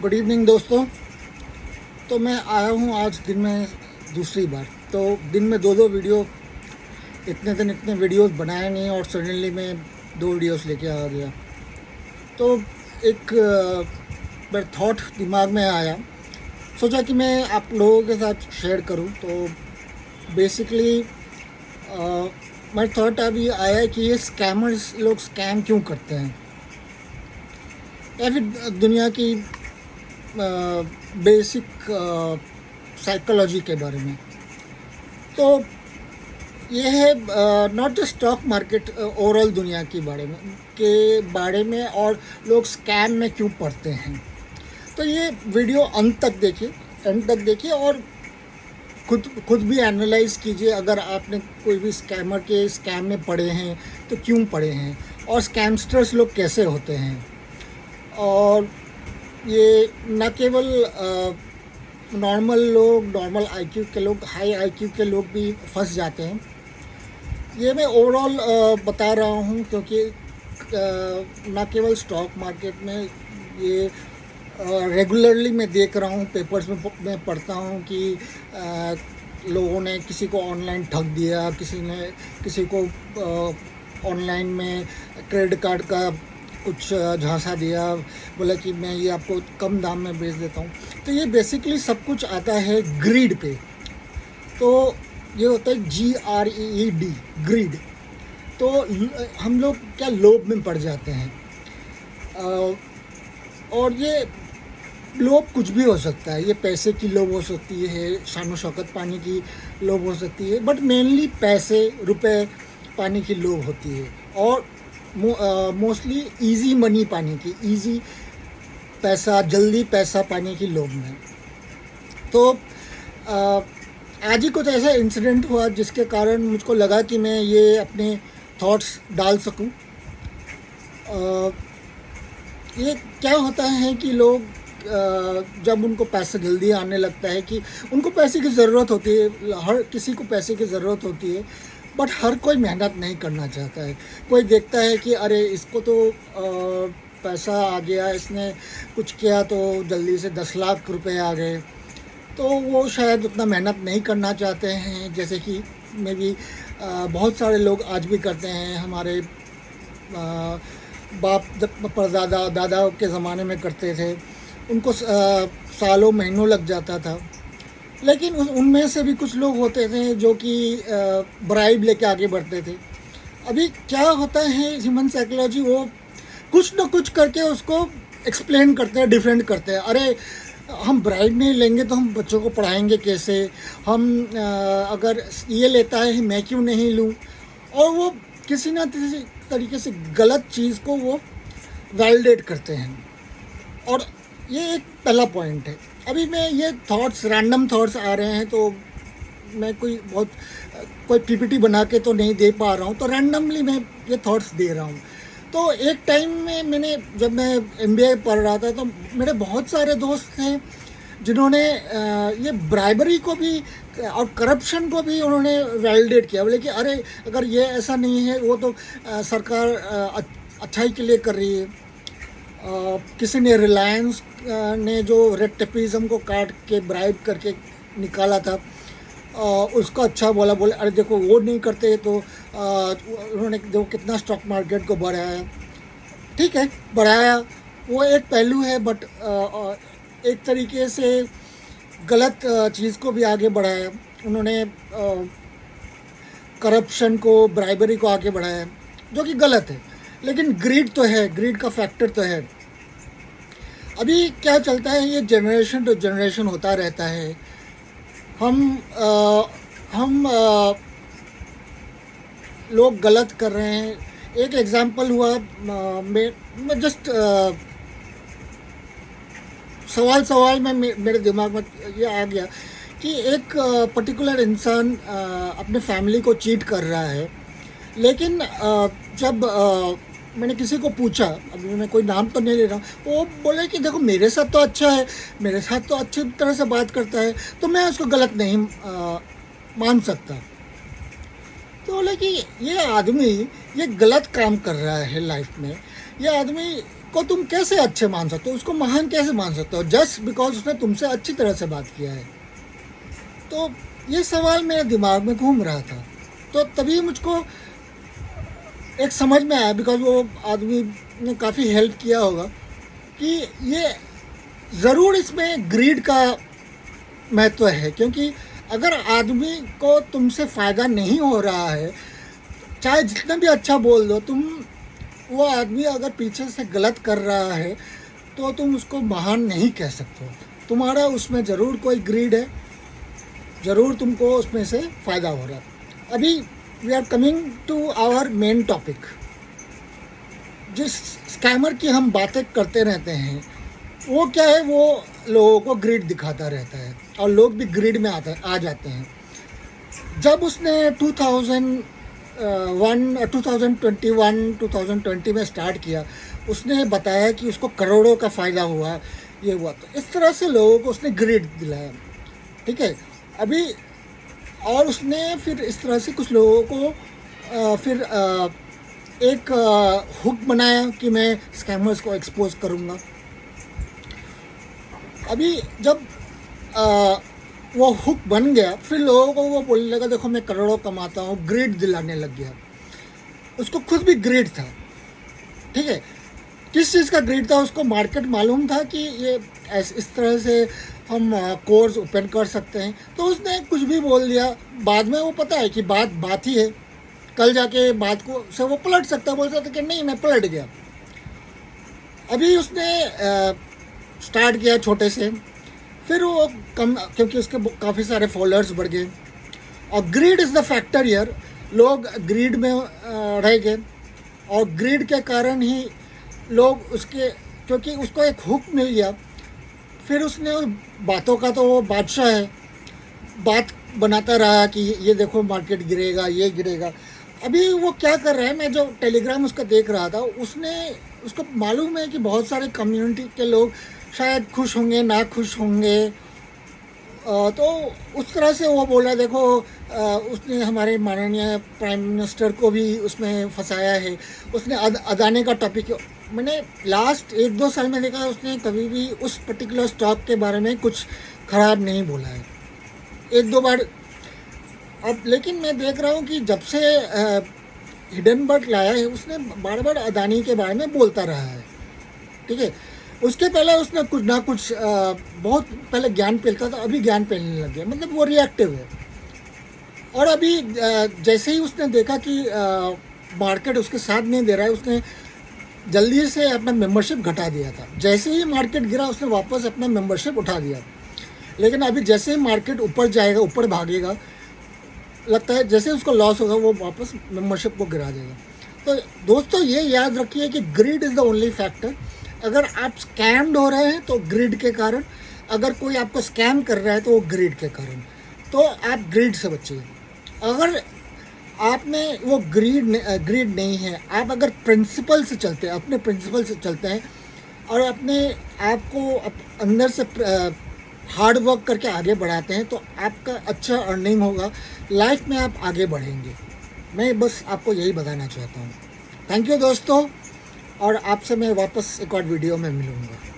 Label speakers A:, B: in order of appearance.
A: Good evening दोस्तों। तो मैं आया हूँ आज दिन में दूसरी बार। तो दिन में दो वीडियो, इतने दिन इतने वीडियोस बनाए नहीं और सडनली मैं दो वीडियोस लेके आ गया। तो एक मेरा थॉट दिमाग में आया, सोचा कि मैं आप लोगों के साथ शेयर करूं। तो बेसिकली मेरा थॉट अभी आया कि ये स्कैमर्स लोग स्कैम क्यों करते हैं, या फिर दुनिया की बेसिक साइकोलॉजी के बारे में। तो ये है not just stock market, overall दुनिया के बारे में और लोग स्कैम में क्यों पड़ते हैं। तो ये वीडियो एंड तक देखिए और खुद भी एनालाइज कीजिए। अगर आपने कोई भी स्कैमर के स्कैम में पड़े हैं तो क्यों पड़े हैं, और स्कैमस्टर्स लोग कैसे होते हैं। और ये न केवल नॉर्मल लोग, नॉर्मल आईक्यू के लोग, हाई आईक्यू के लोग भी फंस जाते हैं। ये मैं ओवरऑल बता रहा हूँ क्योंकि न केवल स्टॉक मार्केट में ये रेगुलरली मैं देख रहा हूँ, पेपर्स में मैं पढ़ता हूँ कि लोगों ने किसी को ऑनलाइन ठग दिया, किसी को ऑनलाइन में क्रेडिट कार्ड का कुछ झांसा दिया, बोला कि मैं ये आपको कम दाम में बेच देता हूँ। तो ये बेसिकली सब कुछ आता है ग्रीड पे। तो ये होता है GREED, ग्रीड। तो हम लोग क्या लोभ में पड़ जाते हैं, और ये लोभ कुछ भी हो सकता है। ये पैसे की लोभ हो सकती है, शान शौकत पाने की लोभ हो सकती है, बट मेनली पैसे, रुपए पाने की लोभ होती है। और मोस्टली इजी मनी पाने की, इजी पैसा, जल्दी पैसा पाने की लोभ में। तो आज ही कुछ ऐसा इंसिडेंट हुआ जिसके कारण मुझको लगा कि मैं ये अपने थॉट्स डाल सकूं। ये क्या होता है कि लोग जब उनको पैसे जल्दी आने लगता है, कि उनको पैसे की ज़रूरत होती है, हर किसी को पैसे की ज़रूरत होती है, बट हर कोई मेहनत नहीं करना चाहता है। कोई देखता है कि अरे इसको तो पैसा आ गया, इसने कुछ किया तो जल्दी से 10 लाख रुपए आ गए, तो वो शायद उतना मेहनत नहीं करना चाहते हैं, जैसे कि मैं भी बहुत सारे लोग आज भी करते हैं। हमारे बाप जब परदादा दादा के ज़माने में करते थे, उनको सालों महीनों लग जाता था। लेकिन उनमें से भी कुछ लोग होते थे जो कि ब्राइब लेके आगे बढ़ते थे। अभी क्या होता है, ह्यूमन साइकोलॉजी वो कुछ न कुछ करके उसको एक्सप्लेन करते हैं, डिफेंड करते हैं। अरे हम ब्राइब नहीं लेंगे तो हम बच्चों को पढ़ाएंगे कैसे, हम अगर ये लेता है मैं क्यों नहीं लूँ। और वो किसी न किसी तरीके से गलत चीज़ को वो वैलिडेट करते हैं। और ये एक पहला पॉइंट है। अभी मैं ये थॉट्स, रैंडम थॉट्स आ रहे हैं, तो मैं कोई PPT बना के तो नहीं दे पा रहा हूँ, तो रैंडमली मैं ये थॉट्स दे रहा हूँ। तो एक टाइम में जब मैं MBA पढ़ रहा था, तो मेरे बहुत सारे दोस्त थे जिन्होंने ये ब्राइबरी को भी और करप्शन को भी उन्होंने वैलिडेट किया। बोले कि अरे अगर ये ऐसा नहीं है, वो तो सरकार अच्छाई के लिए कर रही है। किसी ने रिलायंस ने जो रेड टेपिज्म को काट के ब्राइब करके निकाला था, उसका अच्छा बोले अरे देखो वो नहीं करते तो उन्होंने देखो कितना स्टॉक मार्केट को बढ़ाया। ठीक है, बढ़ाया, वो एक पहलू है, बट एक तरीके से गलत चीज़ को भी आगे बढ़ाया उन्होंने। करप्शन को, ब्राइबरी को आगे बढ़ाया, जो कि गलत है। लेकिन ग्रीड तो है, ग्रीड का फैक्टर तो है। अभी क्या चलता है, ये जनरेशन टू जनरेशन होता रहता है। हम लोग गलत कर रहे हैं। एक एग्जांपल हुआ, मैं जस्ट सवाल में मेरे दिमाग में ये आ गया कि एक पर्टिकुलर इंसान अपने फैमिली को चीट कर रहा है। लेकिन जब मैंने किसी को पूछा, अभी मैं कोई नाम तो नहीं ले रहा, वो बोले कि देखो मेरे साथ तो अच्छा है, मेरे साथ तो अच्छी तरह से बात करता है, तो मैं उसको गलत नहीं मान सकता। तो बोले कि ये आदमी ये गलत काम कर रहा है लाइफ में। ये आदमी को तुम कैसे अच्छे मान सकते हो, उसको महान कैसे मान सकते हो जस्ट बिकॉज उसने तुमसे अच्छी तरह से बात किया है। तो ये सवाल मेरे दिमाग में घूम रहा था। तो तभी मुझको एक समझ में आया, बिकॉज वो आदमी ने काफ़ी हेल्प किया होगा, कि ये ज़रूर इसमें ग्रीड का महत्व है। क्योंकि अगर आदमी को तुमसे फ़ायदा नहीं हो रहा है, चाहे जितना भी अच्छा बोल दो तुम, वो आदमी अगर पीछे से गलत कर रहा है तो तुम उसको महान नहीं कह सकते हो। तुम्हारा उसमें ज़रूर कोई ग्रीड है, ज़रूर तुमको उसमें से फ़ायदा हो रहा है। अभी we are coming to our main topic. जिस स्कैमर की हम बातें करते रहते हैं, वो क्या है, वो लोगों को ग्रिड दिखाता रहता है और लोग भी ग्रिड में आ जाते हैं। जब उसने 2020 में स्टार्ट किया, उसने बताया कि उसको करोड़ों का फ़ायदा हुआ, ये हुआ, तो इस तरह से लोगों को उसने ग्रिड दिलाया, ठीक है। अभी और उसने फिर इस तरह से कुछ लोगों को फिर एक हुक बनाया कि मैं स्कैमर्स को एक्सपोज करूँगा। अभी जब वो हुक बन गया, फिर लोगों को वो बोलने लगा देखो मैं करोड़ों कमाता हूँ, ग्रिड दिलाने लग गया। उसको खुद भी ग्रिड था, ठीक है। किस चीज़ का ग्रिड था, उसको मार्केट मालूम था कि ये इस तरह से हम कोर्स ओपन कर सकते हैं, तो उसने कुछ भी बोल दिया। बाद में वो पता है कि बात ही है, कल जाके बात को से वो पलट सकता, बोल सकता कि नहीं मैं पलट गया। अभी उसने स्टार्ट किया छोटे से, फिर वो कम, क्योंकि उसके काफ़ी सारे फॉलोअर्स बढ़ गए। और greed is the factor here, लोग ग्रीड में रह गए, और ग्रीड के कारण ही लोग उसके, क्योंकि उसको एक हुक मिल गया, फिर उसने बातों का तो वो बादशाह है, बात बनाता रहा कि ये देखो मार्केट गिरेगा, ये गिरेगा। अभी वो क्या कर रहा है, मैं जो टेलीग्राम उसका देख रहा था, उसको मालूम है कि बहुत सारे कम्युनिटी के लोग शायद खुश होंगे, ना खुश होंगे, तो उस तरह से वो बोला देखो उसने हमारे माननीय प्राइम मिनिस्टर को भी उसमें फंसाया है। उसने अदानी का टॉपिक, मैंने लास्ट 1-2 साल में देखा उसने कभी भी उस पर्टिकुलर स्टॉक के बारे में कुछ ख़राब नहीं बोला है, 1-2 बार। अब लेकिन मैं देख रहा हूँ कि जब से हिडनबर्ग लाया है, उसने बार बार अदानी के बारे में बोलता रहा है, ठीक है। उसके पहले उसने कुछ ना कुछ बहुत पहले ज्ञान फैलता था, अभी ज्ञान फैलने लग गया, मतलब वो रिएक्टिव है। और अभी जैसे ही उसने देखा कि मार्केट उसके साथ नहीं दे रहा है, उसने जल्दी से अपना मेंबरशिप घटा दिया था। जैसे ही मार्केट गिरा, उसने वापस अपना मेंबरशिप उठा दिया। लेकिन अभी जैसे ही मार्केट ऊपर जाएगा, ऊपर भागेगा, लगता है जैसे उसको लॉस होगा वो वापस मेंबरशिप को गिरा देगा। तो दोस्तों ये याद रखिए कि grid is the only factor. अगर आप स्कैम्ड हो रहे हैं तो ग्रिड के कारण, अगर कोई आपको स्कैम कर रहा है तो वो ग्रिड के कारण, तो आप ग्रिड से बचिए। अगर आप में वो ग्रिड नहीं है, आप अगर प्रिंसिपल से चलते हैं, अपने प्रिंसिपल से चलते हैं, और अपने आप को अंदर से हार्ड वर्क करके आगे बढ़ाते हैं, तो आपका अच्छा अर्निंग होगा, लाइफ में आप आगे बढ़ेंगे। मैं बस आपको यही बताना चाहता हूँ। थैंक यू दोस्तों, और आपसे मैं वापस एक और वीडियो में मिलूँगा।